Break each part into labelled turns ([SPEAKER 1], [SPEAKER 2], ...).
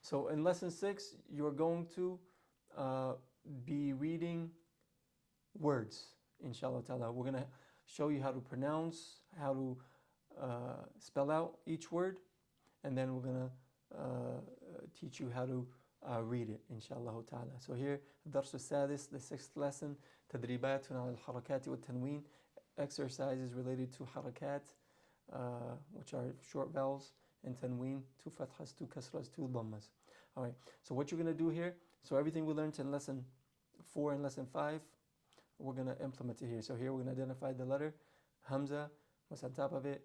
[SPEAKER 1] So in lesson 6, you're going to be reading words, inshallah ta'ala. We're going to show you how to pronounce, how to spell out each word, and then we're going to teach you how to read it, inshallah ta'ala. So here, الدرس السادس, the 6th lesson, تدريبات على الحركات والتنوين, exercises related to harakat, which are short vowels, and tanween, 2 fathas, 2 kasras, 2 dhammas. Alright, so what you're going to do here, so everything we learned in lesson 4 and lesson 5, we're going to implement it here. So here we're going to identify the letter Hamza, what's on top of it,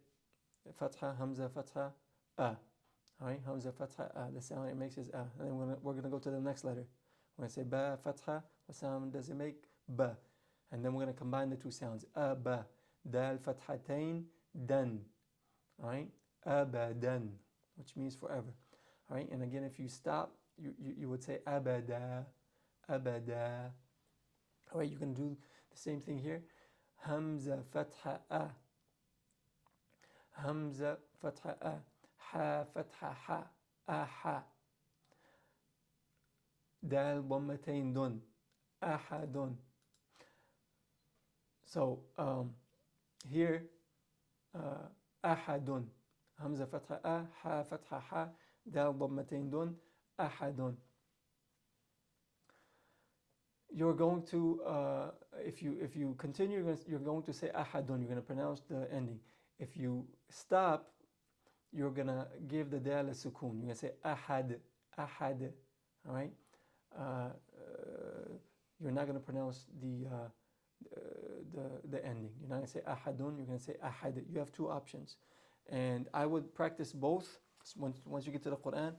[SPEAKER 1] Fatha, Hamza, Fatha, A. Alright, Hamza, Fatha, A. The sound it makes is A. And then we're going to go to the next letter. We're going to say Ba, Fatha, what sound does it make? Ba. And then we're going to combine the 2 sounds. A, Ba. Dal, Fathatain, Dan. Alright, Abadan, which means forever. Alright, and again, if you stop, you would say Abada, Abada. Alright, you can do the same thing here. Hamza, Fatha, A. Hamza, Fatha, A. Ha, Fatha, Ha. Aha. Dal, Dhammatain, Dun. Ahadun. So, here, Ahadun. Hamza, Fatha, A. Ha, Fatha, Ha. Dal, Dhammatain, Dun. Ahadun. You're going to, if you continue, you're going to say ahadun. You're going to pronounce the ending. If you stop, you're going to give the dal a sukun. You're going to say ahad, ahad. All right. You're not going to pronounce the ending. You're not going to say ahadun. You're going to say ahad. You have 2 options, and I would practice both. Once you get to the Quran,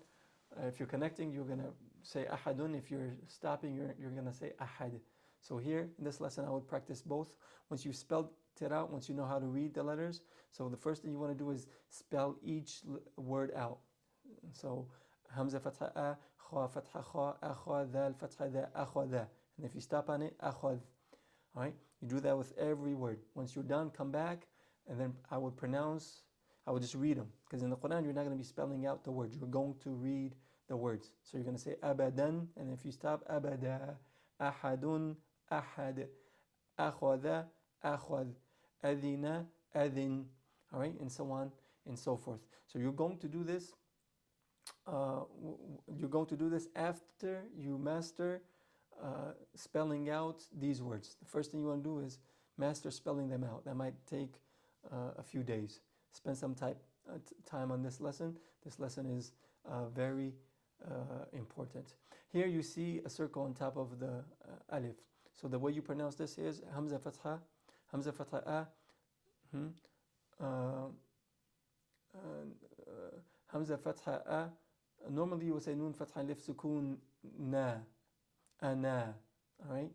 [SPEAKER 1] if you're connecting, you're going to say ahadun. If you're stopping, you're going to say ahad. So here, in this lesson, I would practice both. Once you spelled it out, once you know how to read the letters, so the first thing you want to do is spell each word out. So, Hamza fatha a, kha fatha kha, akha, dal fatha da, akhada. And if you stop on it, akhad. Alright, you do that with every word. Once you're done, come back, and then I would just read them. Because in the Quran, you're not going to be spelling out the words. You're going to read the words. So you're going to say abadan, and if you stop, abada, ahadun, ahad, akhada, akhad, adina, adin, alright, and so on and so forth. So you're going to do this. You're going to do this after you master spelling out these words. The first thing you want to do is master spelling them out. That might take a few days. Spend some time on this lesson. This lesson is very important. Here you see a circle on top of the alif. So the way you pronounce this is Hamza Fatha, Hamza Fatha A, Hamza Fatha A. Normally you would say Nun Fatha Alif Sukun Na, Ana. Alright?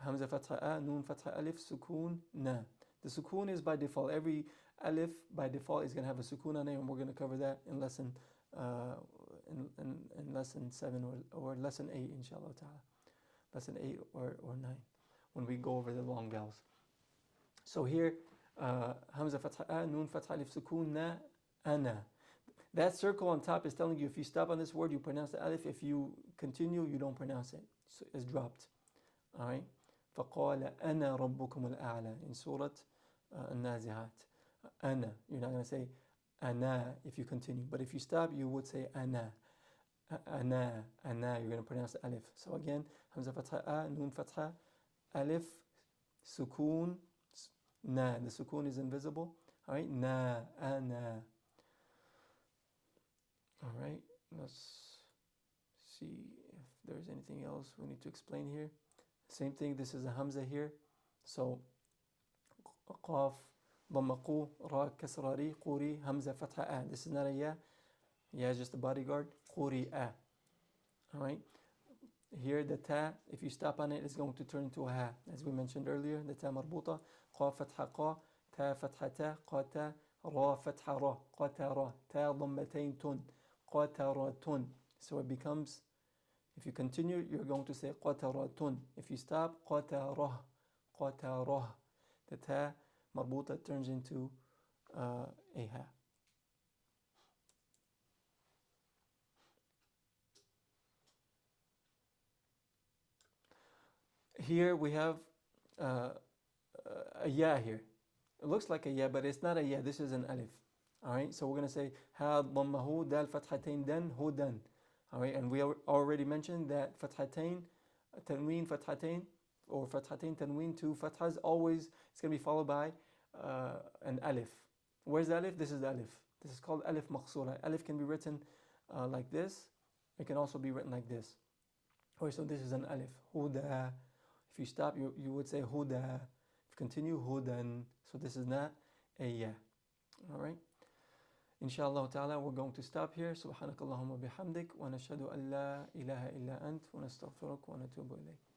[SPEAKER 1] Hamza Fatha A, Nun Fatha Alif Sukun Na. The sukun is by default. Every alif by default is going to have a sukun on it, and we're going to cover that in lesson in lesson 7 or lesson 8, inshallah ta'ala. Lesson 8 or 9, when we go over the long vowels. So here, Hamza Fatha A, Nun Fatha Alif Sukun Na, Ana. That circle on top is telling you if you stop on this word, you pronounce the alif. If you continue, you don't pronounce it. So it's dropped. Alright? فَقَالَ أَنَا رَبُّكُمُ الْأَعْلَى in Surah النازعات. Ana. You're not going to say ana if you continue. But if you stop, you would say ana. Ana. Ana. You're going to pronounce the alif. So again, Hamza Fatha A, Nun Fatha, Alif, Sukun, Na. The Sukun is invisible. Alright? Na. Ana. Alright. Let's see if there's anything else we need to explain here. Same thing. This is a Hamza here. So, Qaf, Dhamma, Ra, Kasra, Ri, Quri, Hamza, Fatha, A. This is not a Ya. Ya is just a bodyguard. Quri, A. Alright. Here the Ta, if you stop on it, it's going to turn into a Ha. As we mentioned earlier, the Ta marbuta. Qa, Fatha, Qa. Ta, Fatha, Ta. Qa, Ta. Ra, Fatha, Ra. Qa, Ta, Ra. Ta, Dhammatain, Tun. Qa, Ta, Ra, Tun. So it becomes, if you continue, you're going to say Qa, Ta, Ra, Tun. If you stop, Qa, Ta, Ra. Qa, Ta, Ra. The Ta marbuta turns into a Ha. here we have uh, a ya here. It looks like a ya, but it's not a ya. This is an alif. All right. So we're gonna say ha dhammahu dal fathatain dan hudan. All right. And we already mentioned that fathatain, tanween fathatain, or fathatain tanween, two fathas, always it's gonna be followed by an alif. Where's the alif? This is the alif. This is called alif maqsura. Alif can be written like this. It can also be written like this. Okay, so this is an alif. Huda. If you stop, you would say huda. If you continue, hudan. So this is not a ya. All right. Inshallah ta'ala, we're going to stop here. Subhanakallahumma bihamdik wa nashhadu an la ilaha illa ant wa nastaghfiruk wa natubu ilayk.